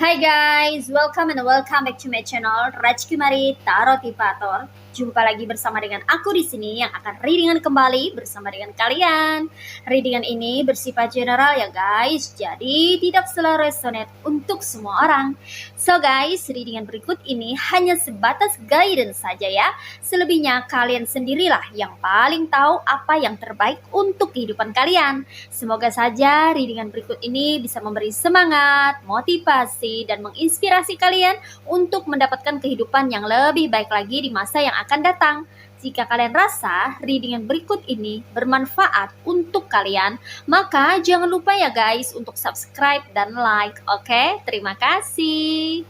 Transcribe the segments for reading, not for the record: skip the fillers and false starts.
Hai guys, welcome back to my channel Rajkumari Tarotipator. Jumpa lagi bersama dengan aku di sini yang akan readingan kembali bersama dengan kalian. Readingan ini bersifat general ya guys, jadi tidak selalu resonate untuk semua orang. So guys, readingan berikut ini hanya sebatas guidance saja ya. Selebihnya kalian sendirilah yang paling tahu apa yang terbaik untuk kehidupan kalian. Semoga saja readingan berikut ini bisa memberi semangat, motivasi, dan menginspirasi kalian untuk mendapatkan kehidupan yang lebih baik lagi di masa yang akan datang. Jika kalian rasa readingan berikut ini bermanfaat untuk kalian, maka jangan lupa ya guys untuk subscribe dan like, oke? Terima kasih.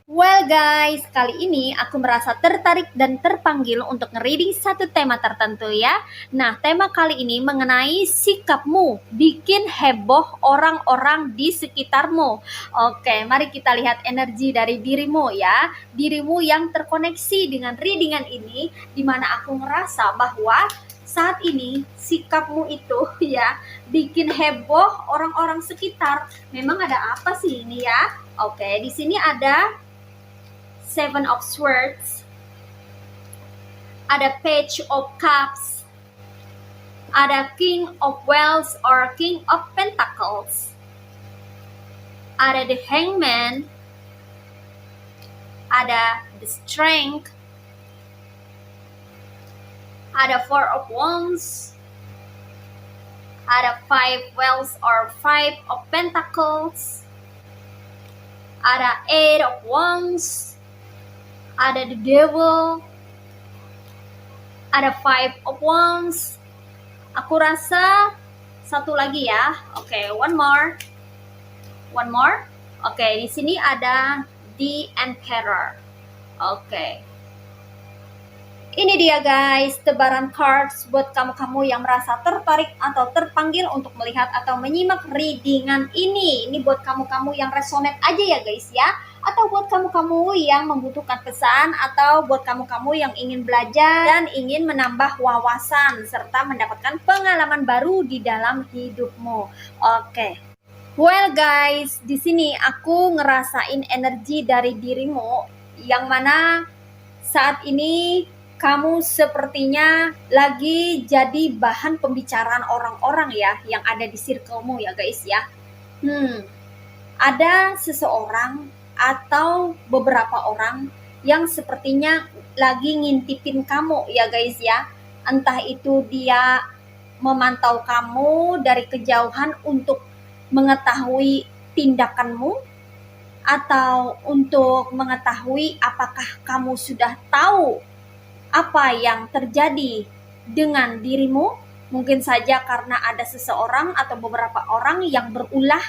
Well guys, kali ini aku merasa tertarik dan terpanggil untuk nge-reading satu tema tertentu ya. Nah, tema kali ini mengenai sikapmu bikin heboh orang-orang di sekitarmu. Oke, mari kita lihat energi dari dirimu ya. Dirimu yang terkoneksi dengan readingan ini, dimana aku ngerasa bahwa saat ini sikapmu itu ya bikin heboh orang-orang sekitar. Memang ada apa sih ini ya? Oke, di sini ada Seven of Swords, ada Page of Cups, ada King of Wands or King of Pentacles, ada the Hangman, ada the Strength, ada Four of Wands, ada Five Wands or Five of Pentacles, ada Eight of Wands, ada the Devil, ada Five of Wands. Aku rasa satu lagi ya. Oke, one more. Oke, di sini ada the Emperor. Oke. Ini dia guys, tebaran cards buat kamu-kamu yang merasa tertarik atau terpanggil untuk melihat atau menyimak readingan ini. Ini buat kamu-kamu yang resonate aja ya guys ya. Atau buat kamu-kamu yang membutuhkan pesan, atau buat kamu-kamu yang ingin belajar dan ingin menambah wawasan serta mendapatkan pengalaman baru di dalam hidupmu. Oke. Well guys, di sini aku ngerasain energi dari dirimu yang mana saat ini kamu sepertinya lagi jadi bahan pembicaraan orang-orang ya yang ada di circlemu ya guys ya. Ada seseorang atau beberapa orang yang sepertinya lagi ngintipin kamu ya guys ya. Entah itu dia memantau kamu dari kejauhan untuk mengetahui tindakanmu, atau untuk mengetahui apakah kamu sudah tahu apa yang terjadi dengan dirimu. Mungkin saja karena ada seseorang atau beberapa orang yang berulah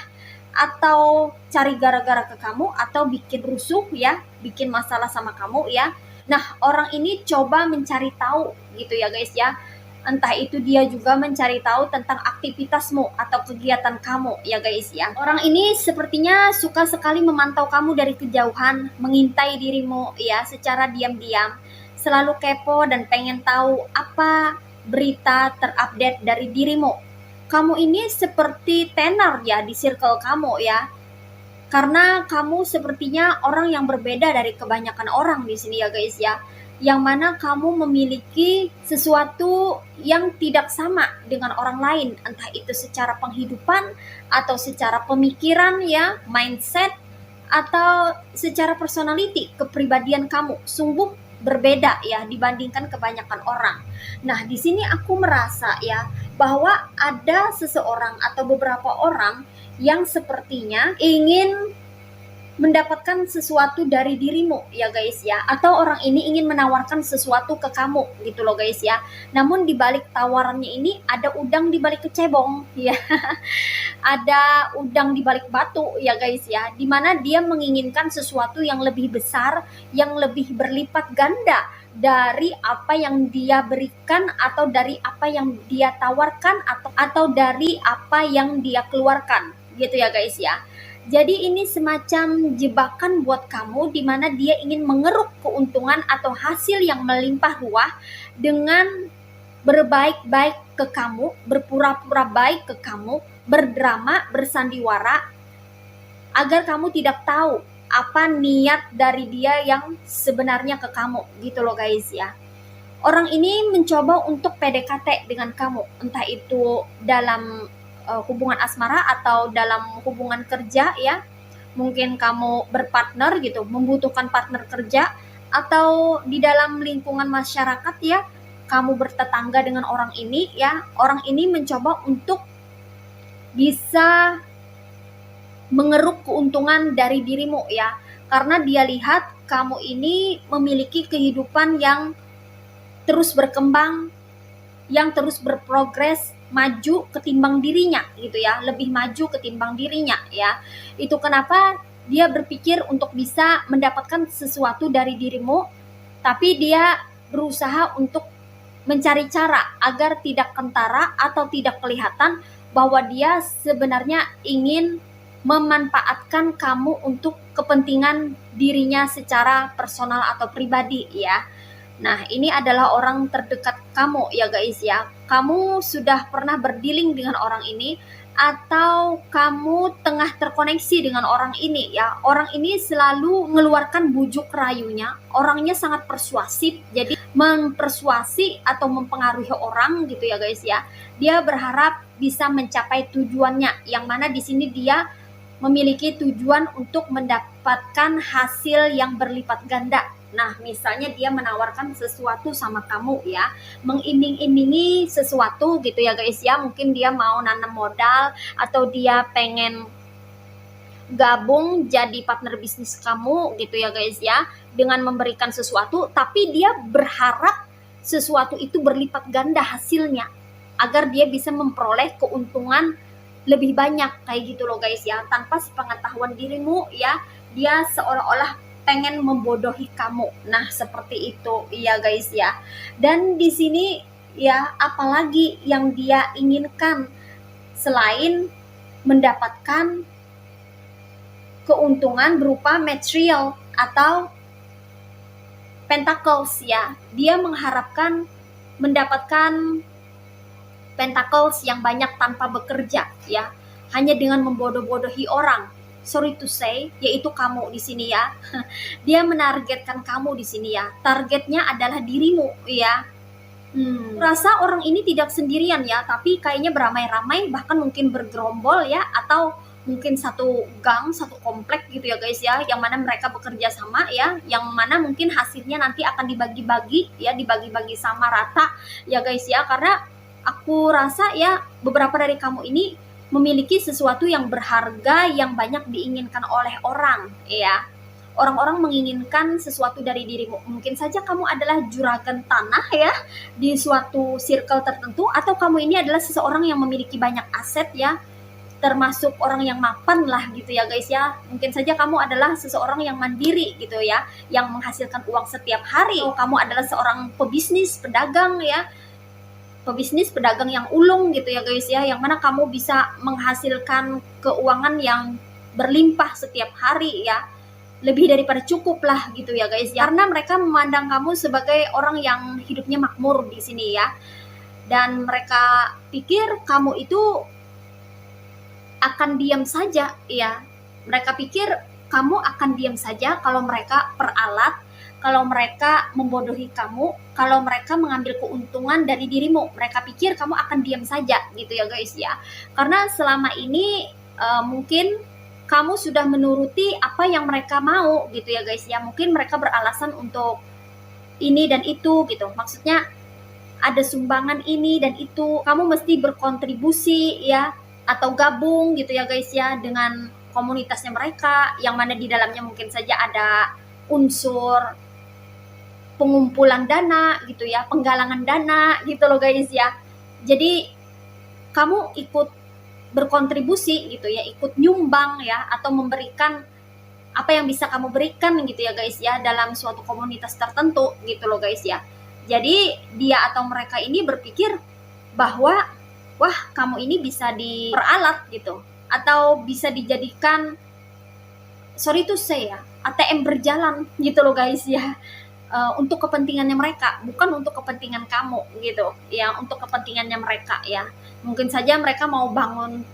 atau cari gara-gara ke kamu atau bikin rusuh ya, bikin masalah sama kamu ya. Nah, orang ini coba mencari tahu gitu ya guys ya. Entah itu dia juga mencari tahu tentang aktivitasmu atau kegiatan kamu ya guys ya. Orang ini sepertinya suka sekali memantau kamu dari kejauhan, mengintai dirimu ya secara diam-diam. Selalu kepo dan pengen tahu apa berita terupdate dari dirimu. Kamu ini seperti tenar ya di circle kamu ya. Karena kamu sepertinya orang yang berbeda dari kebanyakan orang di sini ya guys ya. Yang mana kamu memiliki sesuatu yang tidak sama dengan orang lain, entah itu secara penghidupan atau secara pemikiran ya, mindset, atau secara personality, kepribadian kamu sungguh berbeda ya dibandingkan kebanyakan orang. Nah, di sini aku merasa ya bahwa ada seseorang atau beberapa orang yang sepertinya ingin mendapatkan sesuatu dari dirimu ya guys ya, atau orang ini ingin menawarkan sesuatu ke kamu gitu loh guys ya. Namun di balik tawarannya ini ada udang di balik kecebong ya. Ada udang di balik batu ya guys ya, dimana dia menginginkan sesuatu yang lebih besar, yang lebih berlipat ganda dari apa yang dia berikan, atau dari apa yang dia tawarkan, atau dari apa yang dia keluarkan gitu ya guys ya. Jadi ini semacam jebakan buat kamu, di mana dia ingin mengeruk keuntungan atau hasil yang melimpah ruah dengan berbaik-baik ke kamu, berpura-pura baik ke kamu, berdrama, bersandiwara, agar kamu tidak tahu apa niat dari dia yang sebenarnya ke kamu gitu loh guys ya. Orang ini mencoba untuk PDKT dengan kamu, entah itu dalam hubungan asmara atau dalam hubungan kerja ya. Mungkin kamu berpartner gitu, membutuhkan partner kerja, atau di dalam lingkungan masyarakat ya, kamu bertetangga dengan orang ini ya. Orang ini mencoba untuk bisa mengeruk keuntungan dari dirimu ya, karena dia lihat kamu ini memiliki kehidupan yang terus berkembang, yang terus berprogres, maju ketimbang dirinya gitu ya, lebih maju ketimbang dirinya ya. Itu kenapa dia berpikir untuk bisa mendapatkan sesuatu dari dirimu, tapi dia berusaha untuk mencari cara agar tidak kentara atau tidak kelihatan bahwa dia sebenarnya ingin memanfaatkan kamu untuk kepentingan dirinya secara personal atau pribadi ya. Nah, ini adalah orang terdekat kamu ya guys ya. Kamu sudah pernah berdealing dengan orang ini atau kamu tengah terkoneksi dengan orang ini ya. Orang ini selalu mengeluarkan bujuk rayunya. Orangnya sangat persuasif. Jadi mempersuasi atau mempengaruhi orang gitu ya guys ya. Dia berharap bisa mencapai tujuannya, yang mana di sini dia memiliki tujuan untuk mendapatkan hasil yang berlipat ganda. Nah, misalnya dia menawarkan sesuatu sama kamu ya, mengiming-imingi sesuatu gitu ya guys ya. Mungkin dia mau nanam modal atau dia pengen gabung jadi partner bisnis kamu gitu ya guys ya, dengan memberikan sesuatu, tapi dia berharap sesuatu itu berlipat ganda hasilnya agar dia bisa memperoleh keuntungan lebih banyak kayak gitu loh guys ya. Tanpa sepengetahuan dirimu ya, dia seolah-olah pengen membodohi kamu. Nah, seperti itu ya guys ya. Dan di sini ya, apalagi yang dia inginkan selain mendapatkan keuntungan berupa material atau pentacles ya. Dia mengharapkan mendapatkan pentacles yang banyak tanpa bekerja ya, hanya dengan membodoh-bodohi orang. Sorry to say, yaitu kamu di sini ya. Dia menargetkan kamu di sini ya. Targetnya adalah dirimu ya. Rasa orang ini tidak sendirian ya, tapi kayaknya beramai-ramai, bahkan mungkin bergerombol ya, atau mungkin satu gang, satu komplek gitu ya guys ya, yang mana mereka bekerja sama ya, yang mana mungkin hasilnya nanti akan dibagi-bagi ya, dibagi-bagi sama rata ya guys ya. Karena aku rasa ya, beberapa dari kamu ini memiliki sesuatu yang berharga yang banyak diinginkan oleh orang ya. Orang-orang menginginkan sesuatu dari dirimu. Mungkin saja kamu adalah juragan tanah ya di suatu circle tertentu, atau kamu ini adalah seseorang yang memiliki banyak aset ya, termasuk orang yang mapan lah gitu ya guys ya. Mungkin saja kamu adalah seseorang yang mandiri gitu ya, yang menghasilkan uang setiap hari. Atau kamu adalah seorang pebisnis, pedagang ya, pebisnis pedagang yang ulung gitu ya guys ya, yang mana kamu bisa menghasilkan keuangan yang berlimpah setiap hari ya, lebih daripada cukup lah gitu ya guys ya. Karena mereka memandang kamu sebagai orang yang hidupnya makmur di sini ya, dan mereka pikir kamu itu akan diam saja ya. Mereka pikir kamu akan diam saja kalau mereka peralat, kalau mereka membodohi kamu, kalau mereka mengambil keuntungan dari dirimu. Mereka pikir kamu akan diam saja gitu ya guys ya. Karena selama ini mungkin kamu sudah menuruti apa yang mereka mau gitu ya guys ya. Mungkin mereka beralasan untuk ini dan itu gitu. Maksudnya ada sumbangan ini dan itu, kamu mesti berkontribusi ya, atau gabung gitu ya guys ya dengan komunitasnya mereka, yang mana di dalamnya mungkin saja ada unsur pengumpulan dana gitu ya, penggalangan dana gitu loh guys ya. Jadi kamu ikut berkontribusi gitu ya, ikut nyumbang ya, atau memberikan apa yang bisa kamu berikan gitu ya guys ya, dalam suatu komunitas tertentu gitu loh guys ya. Jadi dia atau mereka ini berpikir bahwa wah, kamu ini bisa diperalat gitu, atau bisa dijadikan, sorry to say ya, ATM berjalan gitu loh guys ya, untuk kepentingannya mereka, bukan untuk kepentingan kamu gitu ya, untuk kepentingannya mereka ya. Mungkin saja mereka mau bangun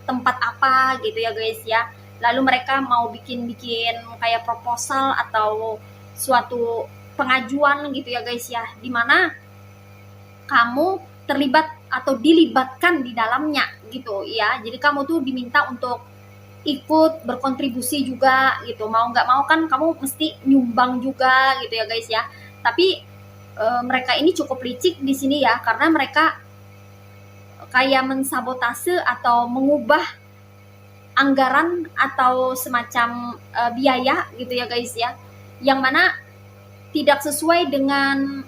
tempat apa gitu ya guys ya, lalu mereka mau bikin kayak proposal atau suatu pengajuan gitu ya guys ya, dimana kamu terlibat atau dilibatkan di dalamnya gitu ya. Jadi kamu tuh diminta untuk ikut berkontribusi juga gitu, mau nggak mau kan kamu mesti nyumbang juga gitu ya guys ya. Tapi mereka ini cukup licik di sini ya, karena mereka kayak mensabotase atau mengubah anggaran atau semacam biaya gitu ya guys ya, yang mana tidak sesuai dengan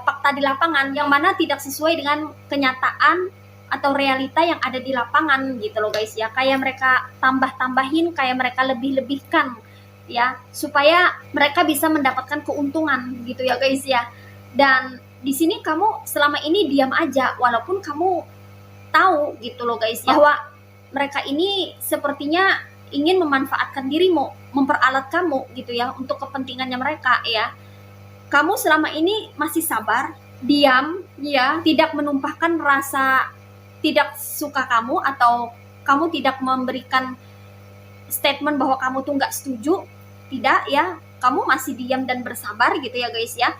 fakta di lapangan, yang mana tidak sesuai dengan kenyataan atau realita yang ada di lapangan gitu loh guys ya. Kayak mereka tambah-tambahin, kayak mereka lebih-lebihkan ya, supaya mereka bisa mendapatkan keuntungan gitu ya guys ya. Dan di sini kamu selama ini diam aja, walaupun kamu tahu gitu loh guys ya, bahwa mereka ini sepertinya ingin memanfaatkan dirimu, memperalat kamu gitu ya untuk kepentingannya mereka ya. Kamu selama ini masih sabar, diam ya, tidak menumpahkan rasa tidak suka kamu, atau kamu tidak memberikan statement bahwa kamu tuh nggak setuju, tidak ya. Kamu masih diam dan bersabar gitu ya guys ya.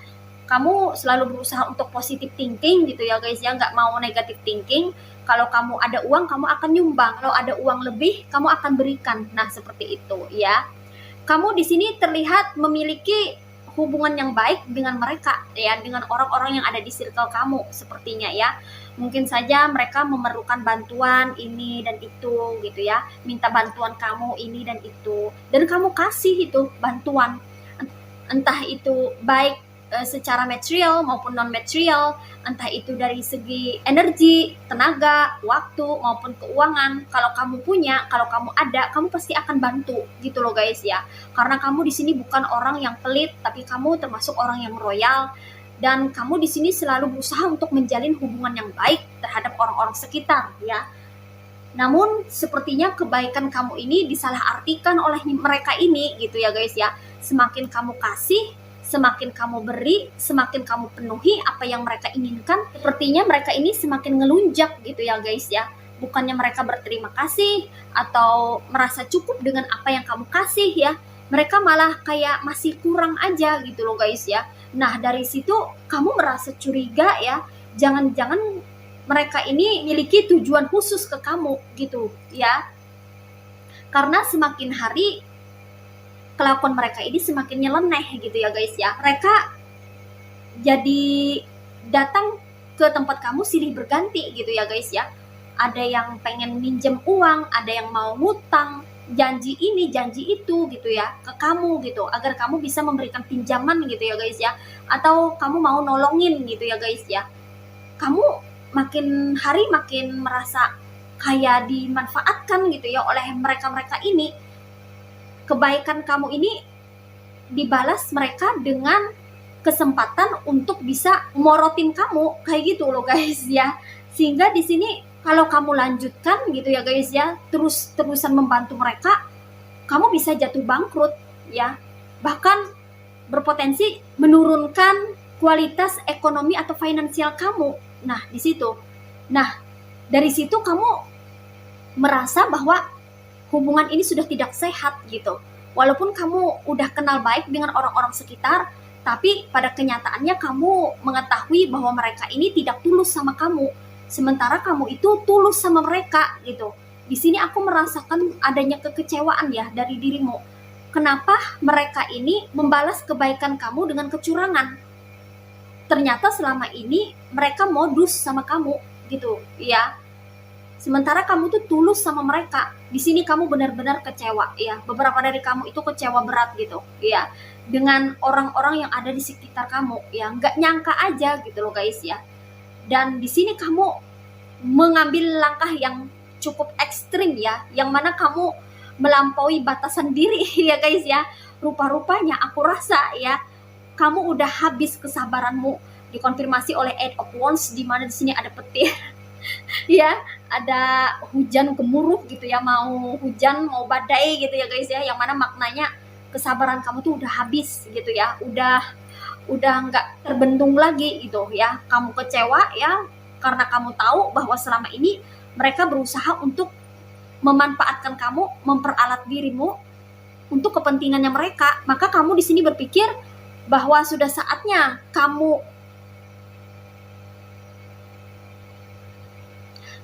Kamu selalu berusaha untuk positive thinking gitu ya guys ya, nggak mau negative thinking. Kalau kamu ada uang, kamu akan nyumbang. Kalau ada uang lebih, kamu akan berikan. Nah, seperti itu ya. Kamu di sini terlihat memiliki hubungan yang baik dengan mereka ya, dengan orang-orang yang ada di circle kamu sepertinya ya. Mungkin saja mereka memerlukan bantuan ini dan itu gitu ya, minta bantuan kamu ini dan itu, dan kamu kasih itu bantuan, entah itu baik secara material maupun non material, entah itu dari segi energi, tenaga, waktu maupun keuangan. Kalau kamu punya, kalau kamu ada, kamu pasti akan bantu gitu loh guys ya. Karena kamu di sini bukan orang yang pelit, tapi kamu termasuk orang yang royal, dan kamu di sini selalu berusaha untuk menjalin hubungan yang baik terhadap orang-orang sekitar ya. Namun sepertinya kebaikan kamu ini disalahartikan oleh mereka ini gitu ya guys ya. Semakin kamu kasih, semakin kamu beri, semakin kamu penuhi apa yang mereka inginkan, sepertinya mereka ini semakin ngelunjak gitu ya guys ya. Bukannya mereka berterima kasih atau merasa cukup dengan apa yang kamu kasih ya, mereka malah kayak masih kurang aja gitu loh guys ya. Nah, dari situ kamu merasa curiga ya, jangan-jangan mereka ini memiliki tujuan khusus ke kamu gitu ya. Karena semakin hari kelakuan mereka ini semakin nyeleneh gitu ya guys ya. Mereka jadi datang ke tempat kamu silih berganti gitu ya guys ya. Ada yang pengen minjem uang, ada yang mau ngutang, janji ini, janji itu gitu ya ke kamu gitu, agar kamu bisa memberikan pinjaman gitu ya guys ya. Atau kamu mau nolongin gitu ya guys ya. Kamu makin hari makin merasa kayak dimanfaatkan gitu ya oleh mereka-mereka ini. Kebaikan kamu ini dibalas mereka dengan kesempatan untuk bisa morotin kamu kayak gitu loh guys ya. Sehingga di sini kalau kamu lanjutkan gitu ya guys ya, terus-terusan membantu mereka, kamu bisa jatuh bangkrut ya. Bahkan berpotensi menurunkan kualitas ekonomi atau finansial kamu. Nah, di situ. Nah, dari situ kamu merasa bahwa hubungan ini sudah tidak sehat gitu. Walaupun kamu udah kenal baik dengan orang-orang sekitar, tapi pada kenyataannya kamu mengetahui bahwa mereka ini tidak tulus sama kamu, sementara kamu itu tulus sama mereka gitu. Di sini aku merasakan adanya kekecewaan ya dari dirimu. Kenapa mereka ini membalas kebaikan kamu dengan kecurangan? Ternyata selama ini mereka modus sama kamu gitu ya. Sementara kamu tuh tulus sama mereka. Di sini kamu benar-benar kecewa ya. Beberapa dari kamu itu kecewa berat gitu ya, dengan orang-orang yang ada di sekitar kamu ya. Nggak nyangka aja gitu loh guys ya. Dan di sini kamu mengambil langkah yang cukup ekstrim ya, yang mana kamu melampaui batasan diri ya guys ya. Rupa-rupanya aku rasa ya, kamu udah habis kesabaranmu. Dikonfirmasi oleh Eight of Wands, di mana di sini ada petir. Ya, ada hujan gemuruh gitu ya, mau hujan mau badai gitu ya guys ya, yang mana maknanya kesabaran kamu tuh udah habis gitu ya, udah nggak terbendung lagi gitu ya. Kamu kecewa ya karena kamu tahu bahwa selama ini mereka berusaha untuk memanfaatkan kamu, memperalat dirimu untuk kepentingannya mereka, maka kamu di sini berpikir bahwa sudah saatnya kamu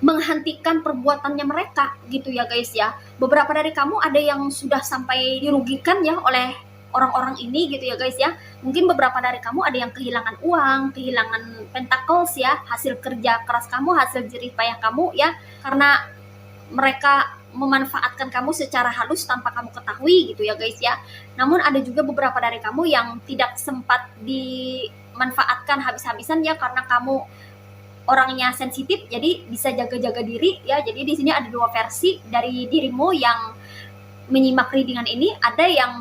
menghentikan perbuatannya mereka gitu ya guys ya. Beberapa dari kamu ada yang sudah sampai dirugikan ya oleh orang-orang ini gitu ya guys ya. Mungkin beberapa dari kamu ada yang kehilangan uang, kehilangan pentacles ya, hasil kerja keras kamu, hasil jerih payah kamu ya, karena mereka memanfaatkan kamu secara halus tanpa kamu ketahui gitu ya guys ya. Namun ada juga beberapa dari kamu yang tidak sempat dimanfaatkan habis-habisan ya, karena kamu orangnya sensitif, jadi bisa jaga-jaga diri ya. Jadi di sini ada dua versi dari dirimu yang menyimak readingan ini. Ada yang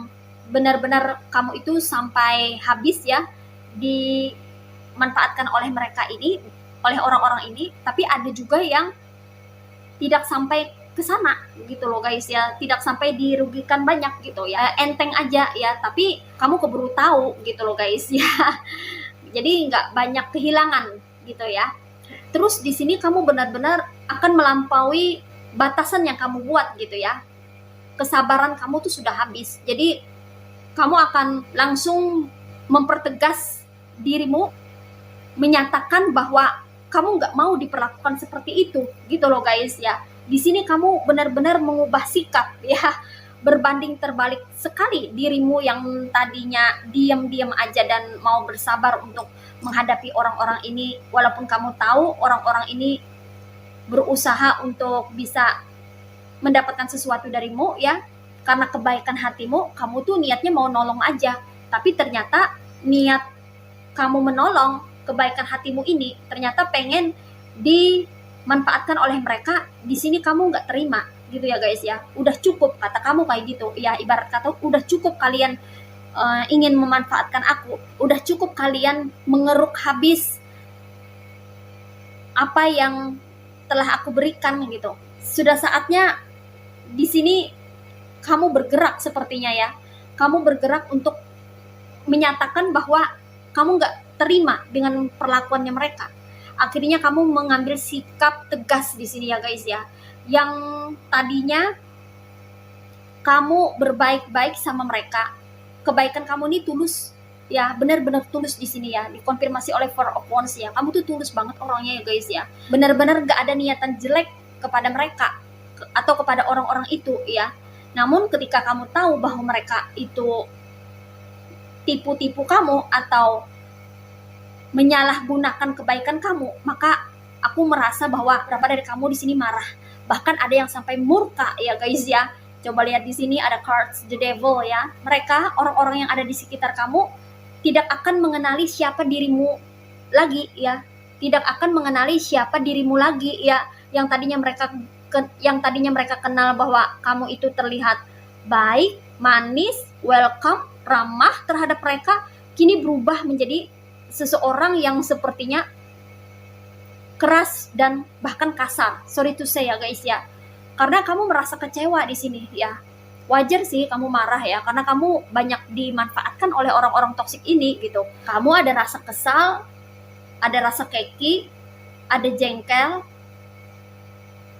benar-benar kamu itu sampai habis ya dimanfaatkan oleh mereka ini, oleh orang-orang ini, tapi ada juga yang tidak sampai ke sana gitu loh guys ya, tidak sampai dirugikan banyak gitu ya, enteng aja ya, tapi kamu keburu tahu gitu loh guys ya. Jadi nggak banyak kehilangan gitu ya. Terus di sini kamu benar-benar akan melampaui batasan yang kamu buat gitu ya. Kesabaran kamu tuh sudah habis. Jadi kamu akan langsung mempertegas dirimu, menyatakan bahwa kamu nggak mau diperlakukan seperti itu gitu loh guys ya. Di sini kamu benar-benar mengubah sikap ya, berbanding terbalik sekali dirimu yang tadinya diam-diam aja dan mau bersabar untuk menghadapi orang-orang ini, walaupun kamu tahu orang-orang ini berusaha untuk bisa mendapatkan sesuatu darimu ya, karena kebaikan hatimu, kamu tuh niatnya mau nolong aja, tapi ternyata niat kamu menolong, kebaikan hatimu ini ternyata pengen dimanfaatkan oleh mereka. Di sini kamu nggak terima gitu ya guys ya. Udah cukup, kata kamu kayak gitu ya, ibarat kata udah cukup kalian ingin memanfaatkan aku, udah cukup kalian mengeruk habis apa yang telah aku berikan gitu. Sudah saatnya di sini kamu bergerak sepertinya ya. Kamu bergerak untuk menyatakan bahwa kamu nggak terima dengan perlakuannya mereka. Akhirnya kamu mengambil sikap tegas di sini ya guys ya. Yang tadinya kamu berbaik-baik sama mereka, kebaikan kamu ini tulus ya, benar-benar tulus di sini ya, dikonfirmasi oleh Four of Wands ya. Kamu tuh tulus banget orangnya ya guys ya, benar-benar gak ada niatan jelek kepada mereka atau kepada orang-orang itu ya. Namun ketika kamu tahu bahwa mereka itu tipu-tipu kamu atau menyalahgunakan kebaikan kamu, maka aku merasa bahwa beberapa dari kamu di sini marah, bahkan ada yang sampai murka ya guys ya. Coba lihat di sini ada cards the devil ya. Mereka, orang-orang yang ada di sekitar kamu, tidak akan mengenali siapa dirimu lagi ya. Tidak akan mengenali siapa dirimu lagi ya. Yang tadinya mereka kenal bahwa kamu itu terlihat baik, manis, welcome, ramah terhadap mereka, kini berubah menjadi seseorang yang sepertinya keras dan bahkan kasar. Sorry to say ya guys ya. Karena kamu merasa kecewa di sini ya. Wajar sih kamu marah ya, karena kamu banyak dimanfaatkan oleh orang-orang toksik ini gitu. Kamu ada rasa kesal, ada rasa keki, ada jengkel.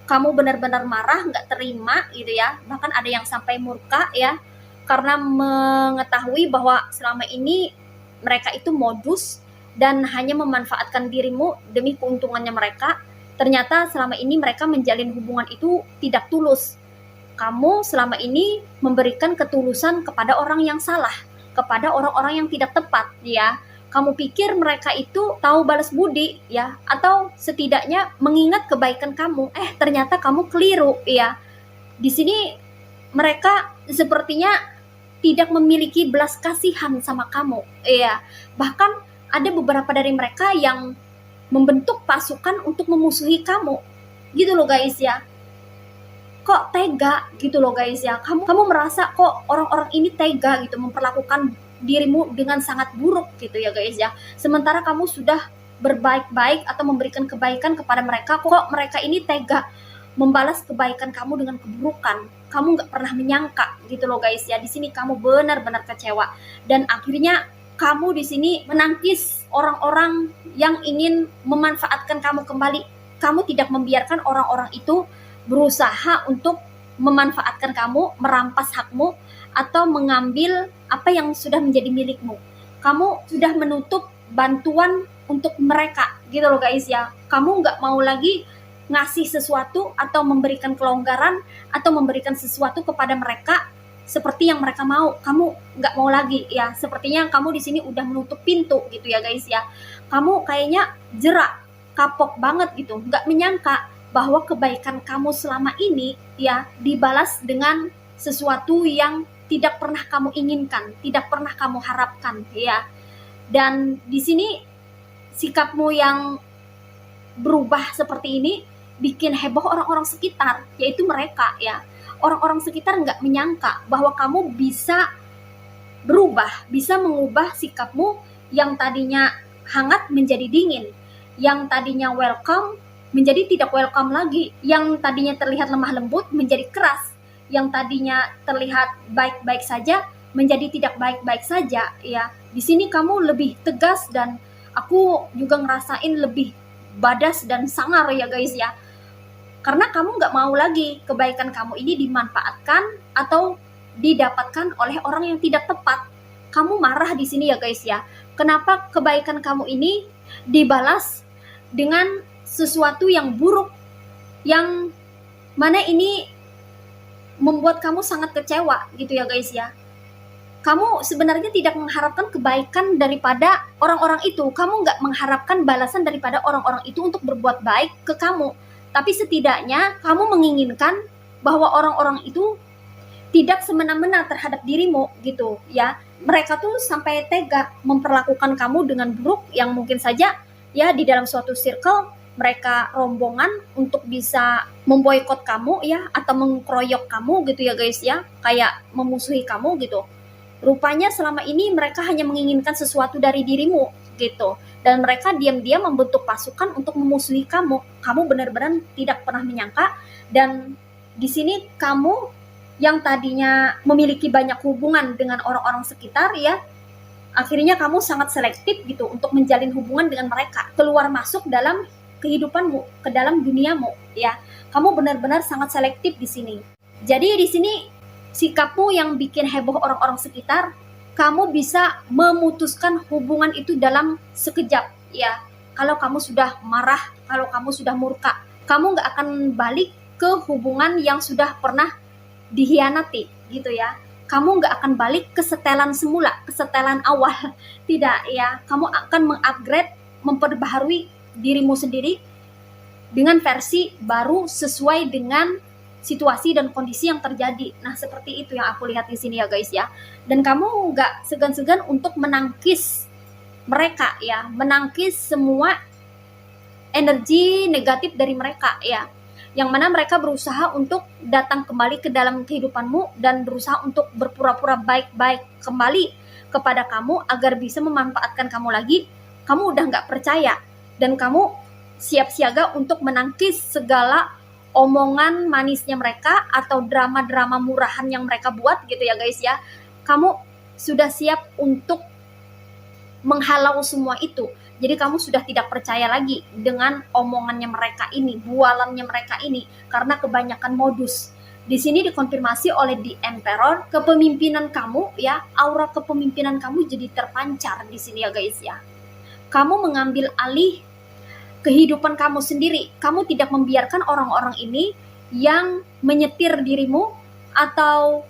Kamu benar-benar marah, nggak terima gitu ya. Bahkan ada yang sampai murka ya, karena mengetahui bahwa selama ini mereka itu modus dan hanya memanfaatkan dirimu demi keuntungannya mereka. Ternyata selama ini mereka menjalin hubungan itu tidak tulus. Kamu selama ini memberikan ketulusan kepada orang yang salah, kepada orang-orang yang tidak tepat ya. Kamu pikir mereka itu tahu balas budi ya, atau setidaknya mengingat kebaikan kamu. Ternyata kamu keliru ya. Di sini mereka sepertinya tidak memiliki belas kasihan sama kamu ya. Bahkan ada beberapa dari mereka yang membentuk pasukan untuk memusuhi kamu gitu loh guys ya. Kok tega gitu loh guys ya, kamu merasa kok orang-orang ini tega gitu memperlakukan dirimu dengan sangat buruk gitu ya guys ya. Sementara kamu sudah berbaik-baik atau memberikan kebaikan kepada mereka, kok mereka ini tega membalas kebaikan kamu dengan keburukan. Kamu nggak pernah menyangka gitu loh guys ya. Di sini kamu benar-benar kecewa dan akhirnya kamu di sini menangkis orang-orang yang ingin memanfaatkan kamu kembali. Kamu tidak membiarkan orang-orang itu berusaha untuk memanfaatkan kamu, merampas hakmu, atau mengambil apa yang sudah menjadi milikmu. Kamu sudah menutup bantuan untuk mereka gitu loh guys ya. Kamu nggak mau lagi ngasih sesuatu atau memberikan kelonggaran atau memberikan sesuatu kepada mereka seperti yang mereka mau. Kamu nggak mau lagi ya. Sepertinya kamu di sini udah menutup pintu gitu ya guys ya. Kamu kayaknya jerak, kapok banget gitu, nggak menyangka bahwa kebaikan kamu selama ini ya dibalas dengan sesuatu yang tidak pernah kamu inginkan, tidak pernah kamu harapkan ya. Dan di sini sikapmu yang berubah seperti ini bikin heboh orang-orang sekitar, yaitu mereka ya. Orang-orang sekitar nggak menyangka bahwa kamu bisa berubah, bisa mengubah sikapmu yang tadinya hangat menjadi dingin, yang tadinya welcome menjadi tidak welcome lagi, yang tadinya terlihat lemah lembut menjadi keras, yang tadinya terlihat baik-baik saja menjadi tidak baik-baik saja ya. Di sini kamu lebih tegas dan aku juga ngerasain lebih badas dan sangar ya guys ya. Karena kamu nggak mau lagi kebaikan kamu ini dimanfaatkan atau didapatkan oleh orang yang tidak tepat. Kamu marah di sini ya guys ya. Kenapa kebaikan kamu ini dibalas dengan sesuatu yang buruk, yang mana ini membuat kamu sangat kecewa gitu ya guys ya. Kamu sebenarnya tidak mengharapkan kebaikan daripada orang-orang itu. Kamu nggak mengharapkan balasan daripada orang-orang itu untuk berbuat baik ke kamu. Tapi setidaknya kamu menginginkan bahwa orang-orang itu tidak semena-mena terhadap dirimu gitu ya. Mereka tuh sampai tega memperlakukan kamu dengan buruk, yang mungkin saja ya di dalam suatu circle mereka rombongan untuk bisa memboikot kamu ya, atau mengkroyok kamu gitu ya guys ya, kayak memusuhi kamu gitu. Rupanya selama ini mereka hanya menginginkan sesuatu dari dirimu gitu, dan mereka diam-diam membentuk pasukan untuk memusuhi kamu. Kamu benar-benar tidak pernah menyangka, dan di sini kamu yang tadinya memiliki banyak hubungan dengan orang-orang sekitar ya, akhirnya kamu sangat selektif gitu untuk menjalin hubungan dengan mereka, keluar masuk dalam kehidupanmu, ke dalam duniamu ya. Kamu benar-benar sangat selektif di sini. Jadi di sini sikapmu yang bikin heboh orang-orang sekitar, kamu bisa memutuskan hubungan itu dalam sekejap ya. Kalau kamu sudah marah, kalau kamu sudah murka, kamu nggak akan balik ke hubungan yang sudah pernah dihianati gitu ya. Kamu nggak akan balik ke setelan semula, ke setelan awal. Tidak ya, kamu akan mengupgrade, memperbaharui dirimu sendiri dengan versi baru sesuai dengan situasi dan kondisi yang terjadi. Nah, seperti itu yang aku lihat di sini ya guys ya. Dan kamu nggak segan-segan untuk menangkis mereka ya, menangkis semua energi negatif dari mereka ya. Yang mana mereka berusaha untuk datang kembali ke dalam kehidupanmu dan berusaha untuk berpura-pura baik-baik kembali kepada kamu agar bisa memanfaatkan kamu lagi. Kamu udah nggak percaya dan kamu siap siaga untuk menangkis segala omongan manisnya mereka atau drama-drama murahan yang mereka buat gitu ya guys ya. Kamu sudah siap untuk menghalau semua itu. Jadi kamu sudah tidak percaya lagi dengan omongannya mereka ini, bualannya mereka ini, karena kebanyakan modus. Di sini dikonfirmasi oleh The Emperor, kepemimpinan kamu ya, aura kepemimpinan kamu jadi terpancar di sini ya guys ya. Kamu mengambil alih kehidupan kamu sendiri. Kamu tidak membiarkan orang-orang ini yang menyetir dirimu atau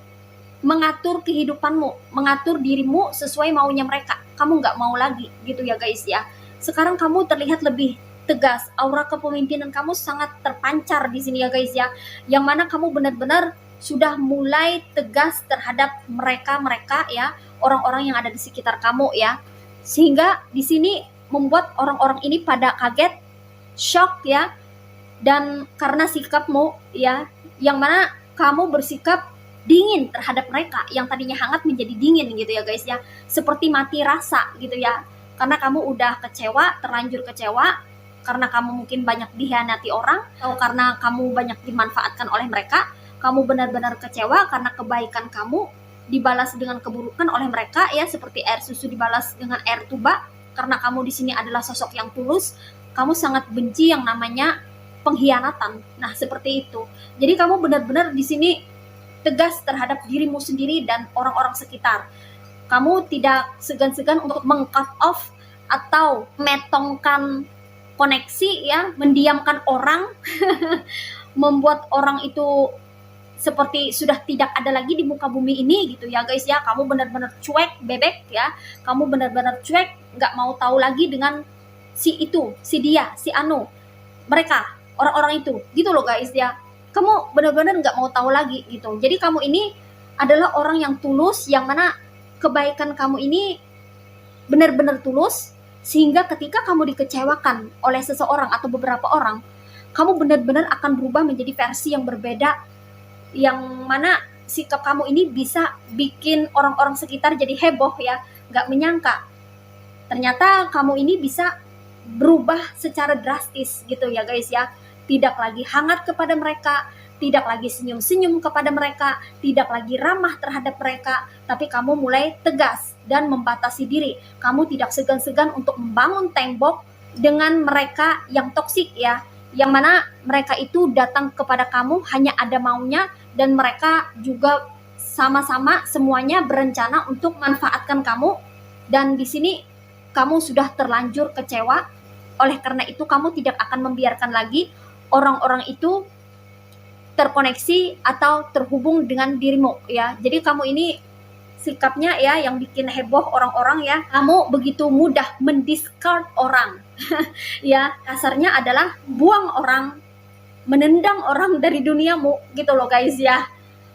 mengatur kehidupanmu, mengatur dirimu sesuai maunya mereka. Kamu nggak mau lagi gitu ya guys ya. Sekarang kamu terlihat lebih tegas, aura kepemimpinan kamu sangat terpancar di sini ya guys ya. Yang mana kamu benar-benar sudah mulai tegas terhadap mereka ya, orang-orang yang ada di sekitar kamu ya. Sehingga di sini membuat orang-orang ini pada kaget, shock ya, dan karena sikapmu ya, yang mana kamu bersikap dingin terhadap mereka yang tadinya hangat menjadi dingin gitu ya guys ya, seperti mati rasa gitu ya, karena kamu udah kecewa, terlanjur kecewa karena kamu mungkin banyak dihianati orang atau karena kamu banyak dimanfaatkan oleh mereka. Kamu benar-benar kecewa karena kebaikan kamu dibalas dengan keburukan oleh mereka ya, seperti air susu dibalas dengan air tuba. Karena kamu di sini adalah sosok yang tulus, kamu sangat benci yang namanya pengkhianatan. Nah, seperti itu. Jadi kamu benar-benar di sini tegas terhadap dirimu sendiri dan orang-orang sekitar. Kamu tidak segan-segan untuk meng-cut off atau metongkan koneksi ya, mendiamkan orang, membuat orang itu seperti sudah tidak ada lagi di muka bumi ini gitu ya guys ya. Kamu benar-benar cuek bebek ya, kamu benar-benar cuek, nggak mau tahu lagi dengan si itu, si dia, si anu, mereka, orang-orang itu gitu loh guys ya. Kamu benar-benar nggak mau tahu lagi gitu. Jadi kamu ini adalah orang yang tulus, yang mana kebaikan kamu ini benar-benar tulus, sehingga ketika kamu dikecewakan oleh seseorang atau beberapa orang, kamu benar-benar akan berubah menjadi versi yang berbeda, yang mana sikap kamu ini bisa bikin orang-orang sekitar jadi heboh ya, nggak menyangka ternyata kamu ini bisa berubah secara drastis gitu ya guys ya. Tidak lagi hangat kepada mereka, tidak lagi senyum-senyum kepada mereka, tidak lagi ramah terhadap mereka, tapi kamu mulai tegas dan membatasi diri. Kamu tidak segan-segan untuk membangun tembok dengan mereka yang toksik ya, yang mana mereka itu datang kepada kamu hanya ada maunya, dan mereka juga sama-sama semuanya berencana untuk manfaatkan kamu. Dan di sini kamu sudah terlanjur kecewa. Oleh karena itu kamu tidak akan membiarkan lagi orang-orang itu terkoneksi atau terhubung dengan dirimu ya. Jadi kamu ini sikapnya ya yang bikin heboh orang-orang ya. Kamu begitu mudah mendiscard orang. Ya, kasarnya adalah buang orang, menendang orang dari duniamu gitu loh guys ya.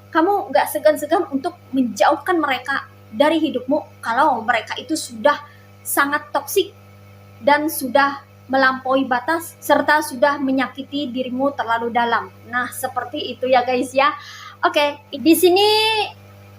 Kamu gak segan-segan untuk menjauhkan mereka dari hidupmu kalau mereka itu sudah sangat toksik dan sudah melampaui batas serta sudah menyakiti dirimu terlalu dalam. Nah, seperti itu ya guys ya. Oke, di sini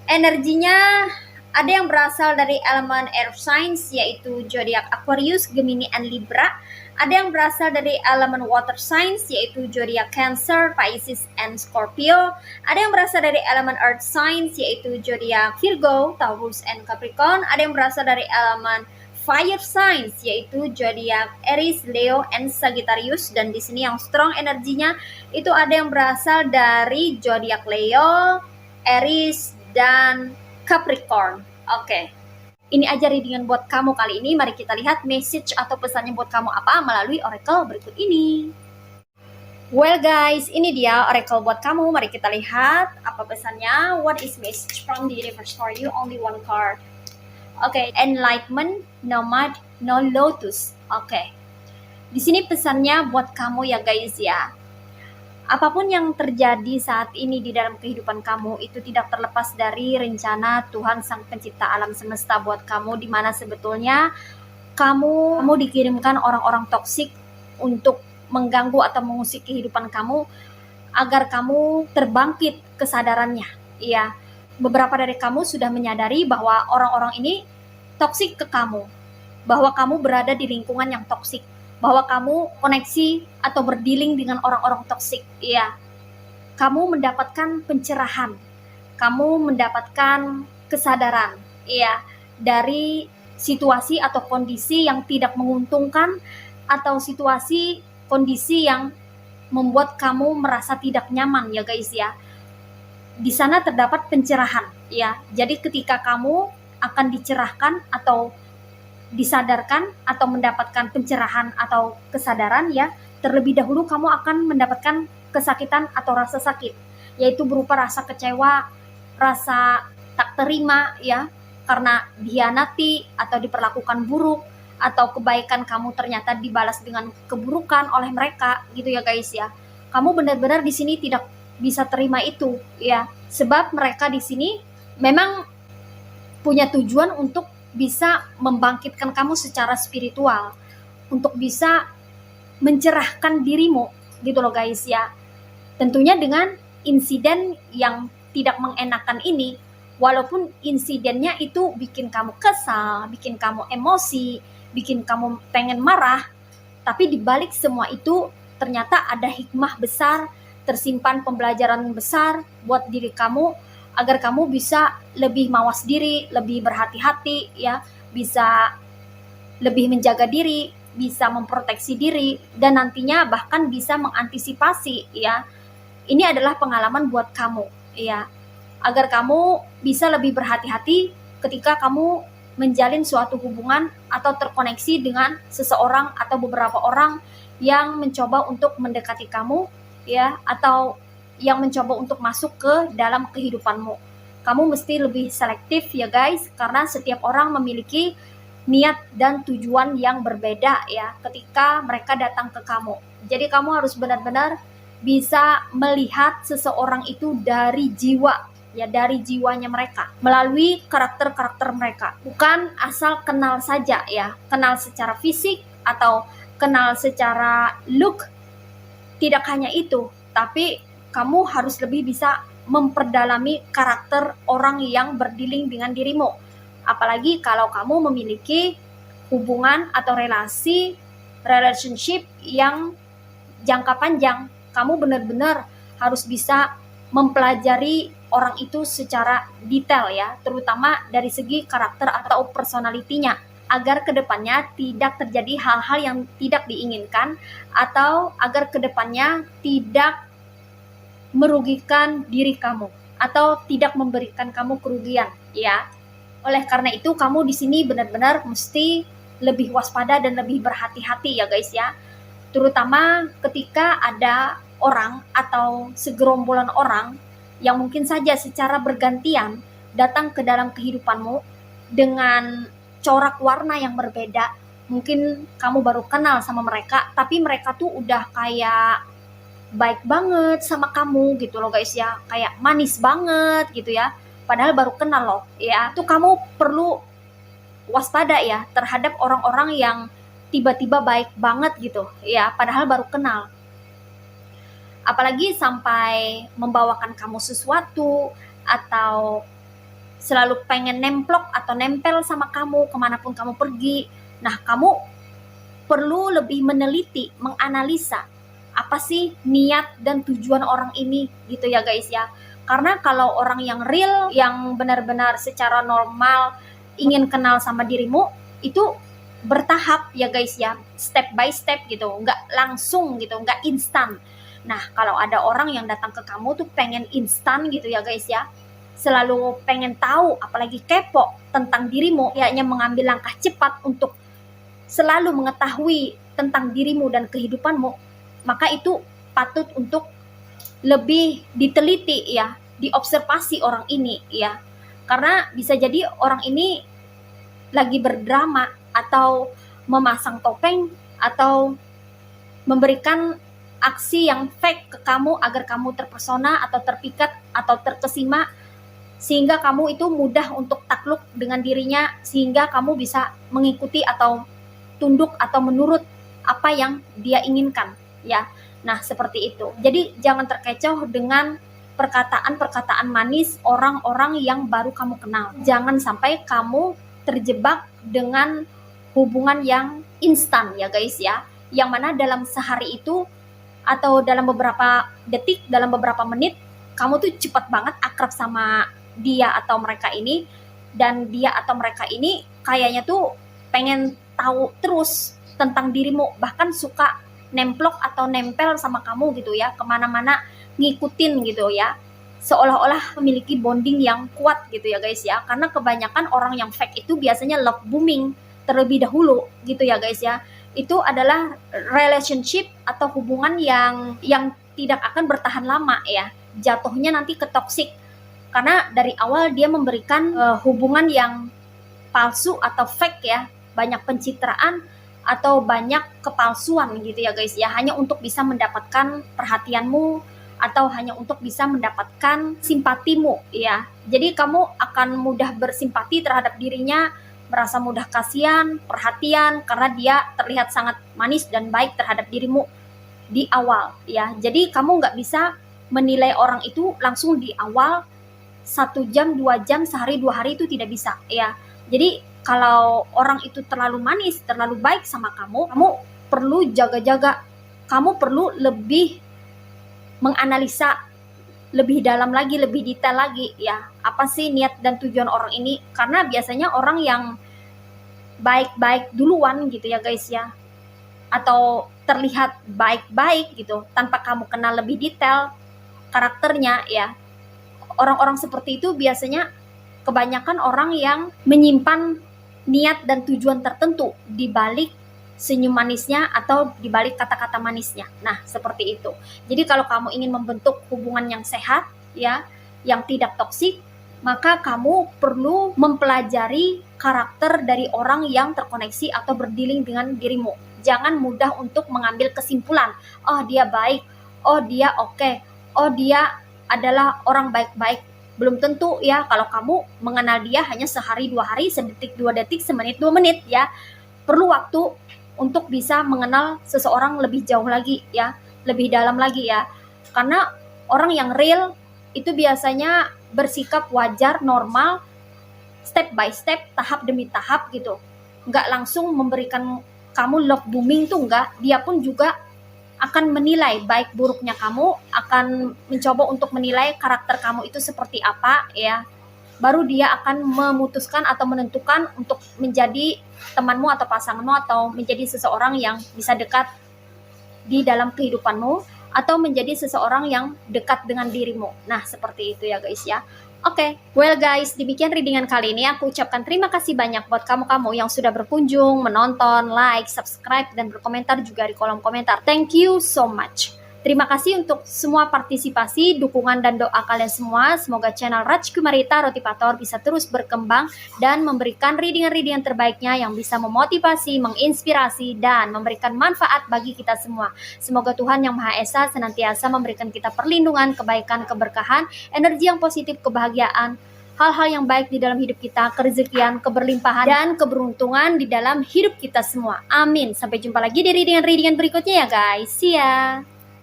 energinya ada yang berasal dari elemen air signs yaitu zodiak Aquarius, Gemini, and Libra. Ada yang berasal dari elemen water signs yaitu zodiak Cancer, Pisces, and Scorpio. Ada yang berasal dari elemen earth signs yaitu zodiak Virgo, Taurus, and Capricorn. Ada yang berasal dari elemen fire signs yaitu zodiak Aries, Leo, and Sagittarius. Dan di sini yang strong energinya itu ada yang berasal dari zodiak Leo, Aries, dan Capricorn. Oke. Ini aja readingan buat kamu kali ini. Mari kita lihat message atau pesannya buat kamu apa melalui oracle berikut ini. Well guys, ini dia oracle buat kamu. Mari kita lihat apa pesannya. What is message from the universe for you? Only one card. Oke, enlightenment, nomad, no lotus. Oke. Di sini pesannya buat kamu ya guys ya. Apapun yang terjadi saat ini di dalam kehidupan kamu itu tidak terlepas dari rencana Tuhan Sang Pencipta alam semesta buat kamu, di mana sebetulnya kamu dikirimkan orang-orang toksik untuk mengganggu atau mengusik kehidupan kamu agar kamu terbangkit kesadarannya. Iya, beberapa dari kamu sudah menyadari bahwa orang-orang ini toksik ke kamu, bahwa kamu berada di lingkungan yang toksik, bahwa kamu koneksi atau berdealing dengan orang-orang toksik. Iya, kamu mendapatkan pencerahan, kamu mendapatkan kesadaran, iya, dari situasi atau kondisi yang tidak menguntungkan atau situasi kondisi yang membuat kamu merasa tidak nyaman ya guys ya. Di sana terdapat pencerahan, ya. Jadi ketika kamu akan dicerahkan atau disadarkan atau mendapatkan pencerahan atau kesadaran ya, terlebih dahulu kamu akan mendapatkan kesakitan atau rasa sakit, yaitu berupa rasa kecewa, rasa tak terima ya, karena dihianati atau diperlakukan buruk, atau kebaikan kamu ternyata dibalas dengan keburukan oleh mereka gitu ya guys ya. Kamu benar-benar di sini tidak bisa terima itu ya, sebab mereka di sini memang punya tujuan untuk bisa membangkitkan kamu secara spiritual, untuk bisa mencerahkan dirimu gitu loh guys ya. Tentunya dengan insiden yang tidak mengenakan ini, walaupun insidennya itu bikin kamu kesal, bikin kamu emosi, bikin kamu pengen marah, tapi dibalik semua itu ternyata ada hikmah besar, tersimpan pembelajaran besar buat diri kamu, agar kamu bisa lebih mawas diri, lebih berhati-hati ya, bisa lebih menjaga diri bisa memproteksi diri, dan nantinya bahkan bisa mengantisipasi ya. Ini adalah pengalaman buat kamu ya, agar kamu bisa lebih berhati-hati ketika kamu menjalin suatu hubungan atau terkoneksi dengan seseorang atau beberapa orang yang mencoba untuk mendekati kamu ya, atau yang mencoba untuk masuk ke dalam kehidupanmu. Kamu mesti lebih selektif ya guys, karena setiap orang memiliki niat dan tujuan yang berbeda ya ketika mereka datang ke kamu. Jadi kamu harus benar-benar bisa melihat seseorang itu dari jiwa ya, dari jiwanya mereka, melalui karakter-karakter mereka. Bukan asal kenal saja ya, kenal secara fisik atau kenal secara look. Tidak hanya itu, tapi kamu harus lebih bisa memperdalami karakter orang yang berdealing dengan dirimu. Apalagi kalau kamu memiliki hubungan atau relationship yang jangka panjang, kamu benar-benar harus bisa mempelajari orang itu secara detail ya, terutama dari segi karakter atau personalitinya, agar kedepannya tidak terjadi hal-hal yang tidak diinginkan, atau agar kedepannya tidak merugikan diri kamu atau tidak memberikan kamu kerugian ya. Oleh karena itu kamu di sini benar-benar mesti lebih waspada dan lebih berhati-hati ya guys ya, terutama ketika ada orang atau segerombolan orang yang mungkin saja secara bergantian datang ke dalam kehidupanmu dengan corak warna yang berbeda. Mungkin kamu baru kenal sama mereka, tapi mereka tuh udah kayak baik banget sama kamu gitu loh guys ya, kayak manis banget gitu ya, padahal baru kenal loh ya. Tuh kamu perlu waspada ya terhadap orang-orang yang tiba-tiba baik banget gitu ya, padahal baru kenal. Apalagi sampai membawakan kamu sesuatu, atau selalu pengen nemplok atau nempel sama kamu kemanapun kamu pergi. Nah, kamu perlu lebih meneliti, menganalisa apa sih niat dan tujuan orang ini gitu ya guys ya. Karena kalau orang yang real, yang benar-benar secara normal ingin kenal sama dirimu, itu bertahap ya guys ya, step by step gitu, nggak langsung gitu, nggak instan. Nah, kalau ada orang yang datang ke kamu tuh pengen instan gitu ya guys ya, selalu pengen tahu, apalagi kepo tentang dirimu, kayaknya mengambil langkah cepat untuk selalu mengetahui tentang dirimu dan kehidupanmu, maka itu patut untuk lebih diteliti ya, diobservasi orang ini ya. Karena bisa jadi orang ini lagi berdrama atau memasang topeng atau memberikan aksi yang fake ke kamu agar kamu terpesona atau terpikat atau terkesima, sehingga kamu itu mudah untuk takluk dengan dirinya, sehingga kamu bisa mengikuti atau tunduk atau menurut apa yang dia inginkan ya. Nah, seperti itu. Jadi jangan terkecoh dengan perkataan-perkataan manis orang-orang yang baru kamu kenal. Jangan sampai kamu terjebak dengan hubungan yang instan ya guys ya, yang mana dalam sehari itu atau dalam beberapa detik, dalam beberapa menit, kamu tuh cepat banget akrab sama dia atau mereka ini, dan dia atau mereka ini kayaknya tuh pengen tahu terus tentang dirimu, bahkan suka nemplok atau nempel sama kamu gitu ya, kemana-mana ngikutin gitu ya, seolah-olah memiliki bonding yang kuat gitu ya guys ya. Karena kebanyakan orang yang fake itu biasanya love booming terlebih dahulu gitu ya guys ya. Itu adalah relationship atau hubungan yang tidak akan bertahan lama ya, jatuhnya nanti ke toxic, karena dari awal dia memberikan hubungan yang palsu atau fake ya, banyak pencitraan atau banyak kepalsuan gitu ya guys ya, hanya untuk bisa mendapatkan perhatianmu atau hanya untuk bisa mendapatkan simpatimu ya. Jadi kamu akan mudah bersimpati terhadap dirinya, merasa mudah kasihan, perhatian, karena dia terlihat sangat manis dan baik terhadap dirimu di awal ya. Jadi kamu nggak bisa menilai orang itu langsung di awal, 1 jam, 2 jam, sehari, 2 hari, itu tidak bisa ya. Jadi kalau orang itu terlalu manis, terlalu baik sama kamu, kamu perlu jaga-jaga, kamu perlu lebih menganalisa lebih dalam lagi, lebih detail lagi ya, apa sih niat dan tujuan orang ini. Karena biasanya orang yang baik-baik duluan gitu ya guys ya, atau terlihat baik-baik gitu tanpa kamu kenal lebih detail karakternya ya. Orang-orang seperti itu biasanya kebanyakan orang yang menyimpan niat dan tujuan tertentu di balik senyum manisnya atau di balik kata-kata manisnya. Nah, seperti itu. Jadi kalau kamu ingin membentuk hubungan yang sehat ya, yang tidak toksik, maka kamu perlu mempelajari karakter dari orang yang terkoneksi atau berdealing dengan dirimu. Jangan mudah untuk mengambil kesimpulan, oh dia baik, oh dia oke, oh dia adalah orang baik-baik. Belum tentu ya, kalau kamu mengenal dia hanya sehari 2 hari, sedetik 2 detik, semenit 2 menit ya. Perlu waktu untuk bisa mengenal seseorang lebih jauh lagi ya, lebih dalam lagi ya. Karena orang yang real itu biasanya bersikap wajar, normal, step by step, tahap demi tahap gitu. Nggak langsung memberikan kamu love booming tuh enggak. Dia pun juga akan menilai baik buruknya kamu, akan mencoba untuk menilai karakter kamu itu seperti apa ya. Baru dia akan memutuskan atau menentukan untuk menjadi temanmu atau pasanganmu atau menjadi seseorang yang bisa dekat di dalam kehidupanmu atau menjadi seseorang yang dekat dengan dirimu. Nah, seperti itu ya guys ya. Oke, well guys, demikian readingan kali ini. Aku ucapkan terima kasih banyak buat kamu-kamu yang sudah berkunjung, menonton, like, subscribe, dan berkomentar juga di kolom komentar. Thank you so much. Terima kasih untuk semua partisipasi, dukungan, dan doa kalian semua. Semoga channel Rajkumari Tarot Tipator bisa terus berkembang dan memberikan readingan-readingan terbaiknya yang bisa memotivasi, menginspirasi, dan memberikan manfaat bagi kita semua. Semoga Tuhan Yang Maha Esa senantiasa memberikan kita perlindungan, kebaikan, keberkahan, energi yang positif, kebahagiaan, hal-hal yang baik di dalam hidup kita, kerezekian, keberlimpahan, dan keberuntungan di dalam hidup kita semua. Amin. Sampai jumpa lagi di readingan-readingan berikutnya ya guys. See ya.